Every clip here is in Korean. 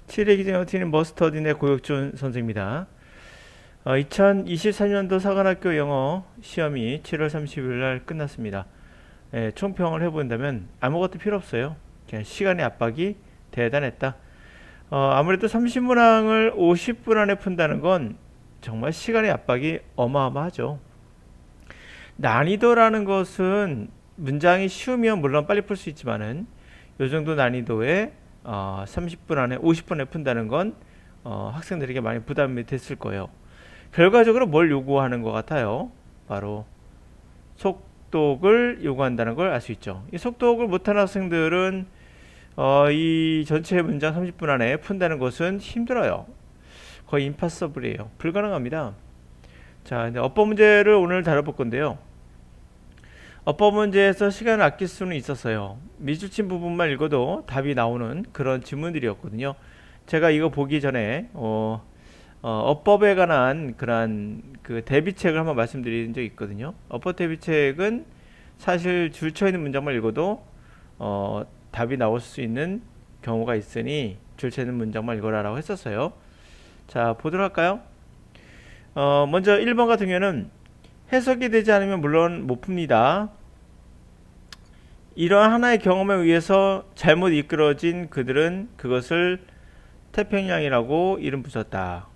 7회 기재노트는 머스터딘의 고혁준 선생입니다. 2023년도 사관학교 영어 시험이 7월 30일 날 끝났습니다. 총평을 해본다면 아무것도 필요 없어요. 그냥 시간의 압박이 대단했다. 아무래도 30문항을 50분 안에 푼다는 건 정말 시간의 압박이 어마어마하죠. 난이도라는 것은 문장이 쉬우면 물론 빨리 풀 수 있지만은 이 정도 난이도에 30분 안에 50분에 푼다는 건 학생들에게 많이 부담이 됐을 거예요. 결과적으로 뭘 요구하는 것 같아요? 바로 속독을 요구한다는 걸 알 수 있죠. 이 속독을 못하는 학생들은 이 전체 문장 30분 안에 푼다는 것은 힘들어요. 거의 임파서블이에요. 불가능합니다. 자, 이제 어법 문제를 오늘 다뤄볼 건데요. 어법 문제에서 시간을 아낄 수는 있었어요. 미줄친 부분만 읽어도 답이 나오는 그런 지문들이었거든요. 제가 이거 보기 전에 어법에 관한 그런 그 대비책을 한번 말씀드린 적이 있거든요. 어법 대비책은 사실 줄쳐 있는 문장만 읽어도 답이 나올 수 있는 경우가 있으니 줄쳐 있는 문장만 읽어라라고 했었어요. 자, 보도록 할까요? 먼저 1번 같은 경우는 해석이 되지 않으면 물론 못 풉니다. 이러한 하나의 경험에 의해서 잘못 이끌어진 그들은 그것을 태평양이라고 이름 붙였다.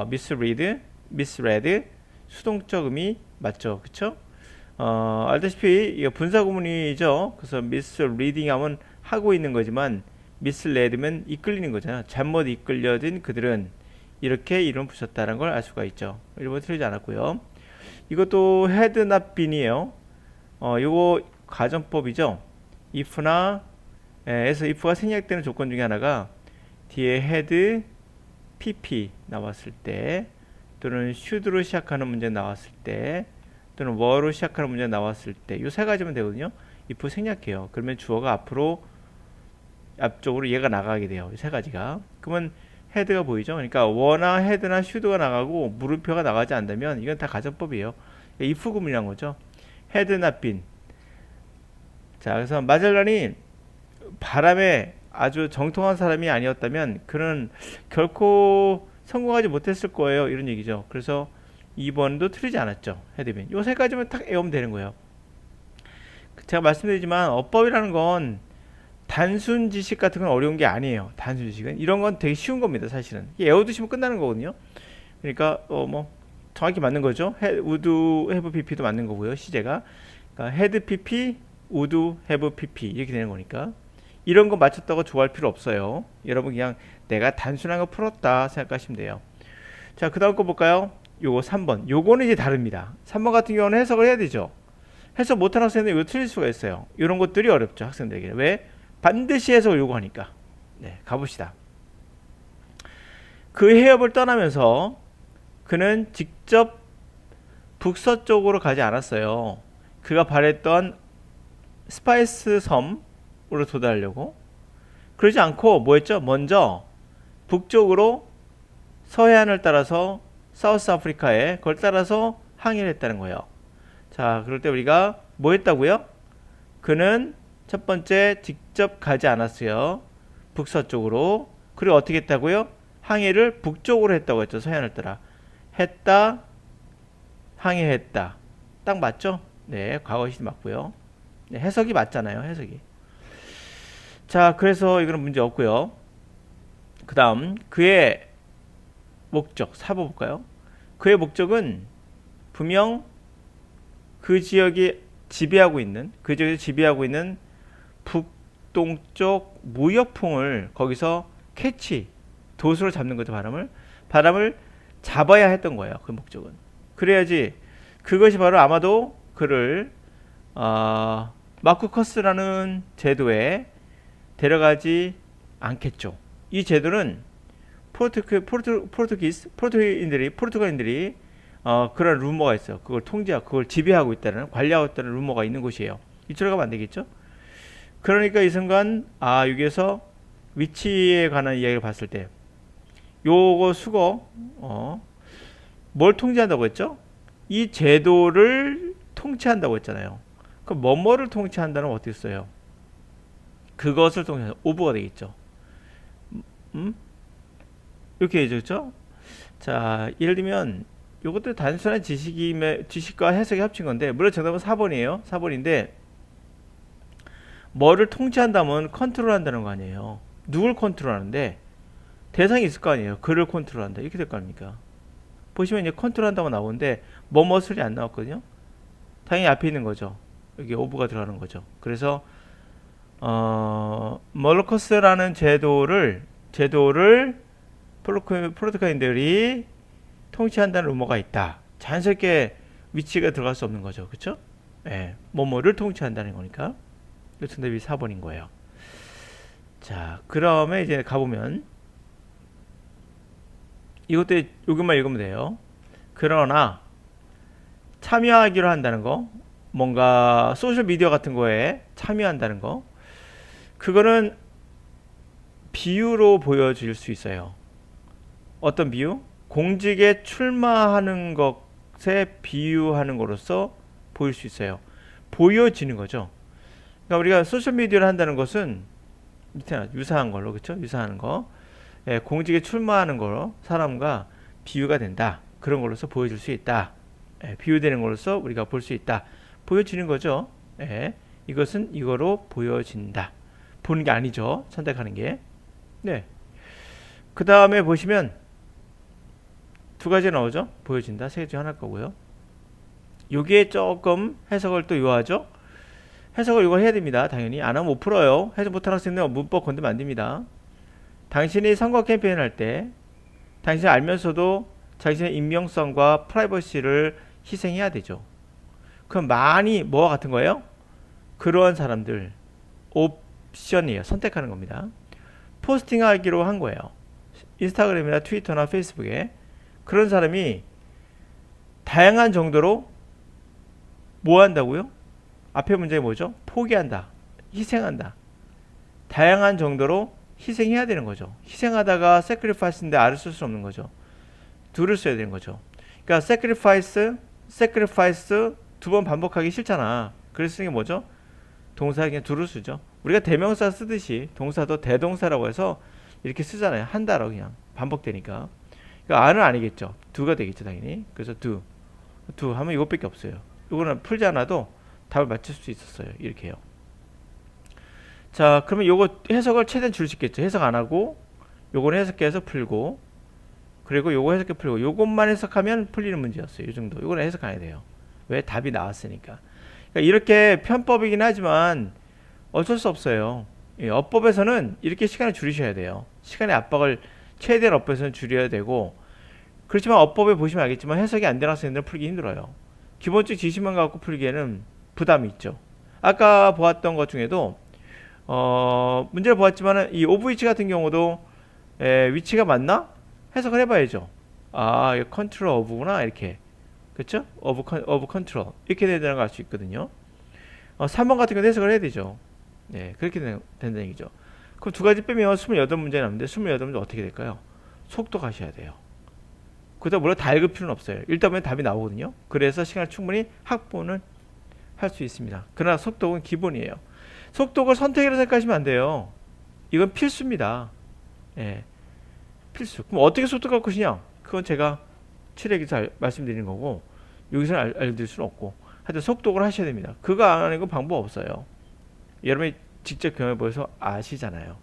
misread, 수동적 의미 맞죠, 그쵸? 알다시피 이거 분사 구문이죠. 그래서 misreading 하면 하고 있는 거지만 misled면 이끌리는 거잖아요. 잘못 이끌려진 그들은 이렇게 이름 붙였다는 걸 알 수가 있죠. 1번 틀리지 않았고요. 이것도 had not been이에요. 요거 가정법이죠. if나 에서 if가 생략되는 조건 중에 하나가 뒤에 had, pp 나왔을 때 또는 should로 시작하는 문제 나왔을 때 또는 were로 시작하는 문제 나왔을 때 요 세 가지면 되거든요. if 생략해요. 그러면 주어가 앞쪽으로 얘가 나가게 돼요. 이 세 가지가. 그러면 헤드가 보이죠? 그러니까 were나 had나 should가 나가고 물음표가 나가지 않다면 이건 다 가정법이에요. if 구문이란 거죠. had not been. 자, 그래서 마젤란이 바람에 아주 정통한 사람이 아니었다면 그는 결코 성공하지 못했을 거예요. 이런 얘기죠. 그래서 2번도 틀리지 않았죠. 헤드빈. 요 세 가지만 딱 외우면 되는 거예요. 제가 말씀드리지만 어법이라는 건 단순 지식 같은 건 어려운 게 아니에요. 단순 지식은 이런 건 되게 쉬운 겁니다. 사실은 외워두시면 끝나는 거거든요. 그러니까 뭐 정확히 맞는 거죠. would have pp도 맞는 거고요. 시제가 그러니까 had pp, would have pp 이렇게 되는 거니까 이런 거 맞췄다고 좋아할 필요 없어요. 여러분 그냥 내가 단순한 거 풀었다 생각하시면 돼요. 자, 그 다음 거 볼까요? 요거 3번. 요거는 이제 다릅니다. 3번 같은 경우는 해석을 해야 되죠. 해석 못하는 학생들은 이거 틀릴 수가 있어요. 이런 것들이 어렵죠. 학생들에게. 왜? 반드시 해석을 요구하니까. 네, 가봅시다. 그 해협을 떠나면서 그는 직접 북서쪽으로 가지 않았어요. 그가 바랬던 스파이스 섬으로 도달하려고. 그러지 않고 뭐 했죠? 먼저 북쪽으로 서해안을 따라서 사우스 아프리카에 그걸 따라서 항해를 했다는 거예요. 자, 그럴 때 우리가 뭐 했다고요? 그는 첫 번째 직접 가지 않았어요. 북서쪽으로. 그리고 어떻게 했다고요? 항해를 북쪽으로 했다고 했죠. 서해안을 따라. 했다, 항해했다. 딱 맞죠? 네, 과거 시제 맞고요. 네, 해석이 맞잖아요. 해석이. 자, 그래서 이거는 문제 없고요. 그 다음 그의 목적 4번 볼까요? 그의 목적은 분명 그 지역이 지배하고 있는 그 지역에서 지배하고 있는 북동쪽 무역풍을 거기서 캐치 도수로 잡는 거죠. 바람을 잡아야 했던 거예요. 그 목적은. 그래야지 그것이 바로 아마도 그를 마쿠커스라는 제도에 데려가지 않겠죠. 이 제도는 포르투갈인들이 그런 루머가 있어요. 그걸 통제하고 그걸 지배하고 있다는 관리하고 있다는 루머가 있는 곳이에요. 이쪽으로 가면 안 되겠죠. 그러니까 이 순간 여기에서 위치에 관한 이야기를 봤을 때 요거 수거 뭘 통제한다고 했죠? 이 제도를 통치한다고 했잖아요. 그럼 뭐뭐를 통치한다는 어떻게 써요? 그것을 통해서 오버가 되겠죠. 이렇게 되죠. 자, 예를 들면 이것도 단순한 지식과 해석이 합친 건데, 물론 정답은 4번이에요. 4번인데 뭐를 통치한다면 컨트롤한다는 거 아니에요. 누굴 컨트롤하는데 대상이 있을 거 아니에요. 그를 컨트롤한다. 이렇게 될 거 아닙니까? 보시면 이제 컨트롤한다고 나오는데 뭐뭇이 안 나왔거든요. 당연히 앞에 있는 거죠. 여기 오브가 들어가는 거죠. 그래서 멀로커스라는 제도를 프로토카인들이 통치한다는 루머가 있다. 자연스럽게 위치가 들어갈 수 없는 거죠. 그렇죠? 예, 뭐뭐를 통치한다는 거니까. 정답이 4번인 거예요. 자, 그다음에 이제 가보면 이것도 여기만 읽으면 돼요. 그러나 참여하기로 한다는 거, 뭔가 소셜 미디어 같은 거에 참여한다는 거, 그거는 비유로 보여질 수 있어요. 어떤 비유? 공직에 출마하는 것에 비유하는 거로서 보일 수 있어요. 보여지는 거죠. 그러니까 우리가 소셜 미디어를 한다는 것은 밑에 유사한 걸로, 그렇죠? 유사한 거, 예, 공직에 출마하는 거로 사람과 비유가 된다. 그런 걸로서 보여줄 수 있다. 예, 비유되는 걸로서 우리가 볼 수 있다. 보여지는 거죠. 예, 이것은 이거로 보여진다. 보는 게 아니죠. 선택하는 게. 네. 그 다음에 보시면 두 가지 나오죠. 보여진다. 세 개 중 하나일 거고요. 여기에 조금 해석을 또 요하죠. 해석을 이걸 해야 됩니다. 당연히. 안 하면 못 풀어요. 해석 못하는 학생들은 문법 건드면 안 됩니다. 당신이 선거 캠페인 할 때 당신이 알면서도 자신의 익명성과 프라이버시를 희생해야 되죠. 그럼 많이 뭐와 같은 거예요? 그러한 사람들 옵션이에요. 선택하는 겁니다. 포스팅하기로 한 거예요. 인스타그램이나 트위터나 페이스북에 그런 사람이 다양한 정도로 뭐 한다고요? 앞에 문제가 뭐죠? 포기한다. 희생한다. 다양한 정도로 희생해야 되는 거죠. 희생하다가 sacrifice인데 R을 쓸 수 없는 거죠. do를 써야 되는 거죠. 그러니까 sacrifice 두 번 반복하기 싫잖아. 그래서 쓰는 게 뭐죠? 동사 그냥 do를 쓰죠. 우리가 대명사 쓰듯이 동사도 대동사라고 해서 이렇게 쓰잖아요. 한다라고 그냥 반복되니까. 그러니까 R은 아니겠죠. do가 되겠죠, 당연히. 그래서 do 하면 이것밖에 없어요. 이거는 풀지 않아도 답을 맞출 수 있었어요. 이렇게 해요. 자, 그러면 요거 해석을 최대한 줄 수 있겠죠. 해석 안 하고 요거는 해석해서 풀고, 그리고 요거 해석해 풀고, 요것만 해석하면 풀리는 문제였어요. 이 정도. 요거는 해석 안 해야 돼요. 왜? 답이 나왔으니까. 그러니까 이렇게 편법이긴 하지만 어쩔 수 없어요. 예, 어법에서는 이렇게 시간을 줄이셔야 돼요. 시간의 압박을 최대한 어법에서는 줄여야 되고, 그렇지만 어법에 보시면 알겠지만 해석이 안 되는 학생들은 풀기 힘들어요. 기본적 지식만 갖고 풀기에는 부담이 있죠. 아까 보았던 것 중에도 문제를 보았지만 이 오브 위치 같은 경우도 위치가 맞나? 해석을 해봐야죠. 아, 이거 컨트롤 오브구나 이렇게. 그렇죠? 오브 컨트롤 이렇게 되는 걸 알 수 있거든요. 3번 같은 경우 해석을 해야 되죠. 네, 그렇게 된다는 얘기죠. 그럼 두 가지 빼면 28문제 남는데 28문제 어떻게 될까요? 속도 가셔야 돼요. 그렇다고 물론 다 읽을 필요는 없어요. 일단 보면 답이 나오거든요. 그래서 시간을 충분히 확보는 할 수 있습니다. 그러나 속독은 기본이에요. 속독을 선택이라고 생각하시면 안 돼요. 이건 필수입니다. 예, 필수. 그럼 어떻게 속독할 것이냐? 그건 제가 7회기서 말씀드리는 거고 여기서 알려드릴 수는 없고, 하여튼 속독을 하셔야 됩니다. 그거 안 하는 건 방법 없어요. 여러분이 직접 경험해 보셔서 아시잖아요.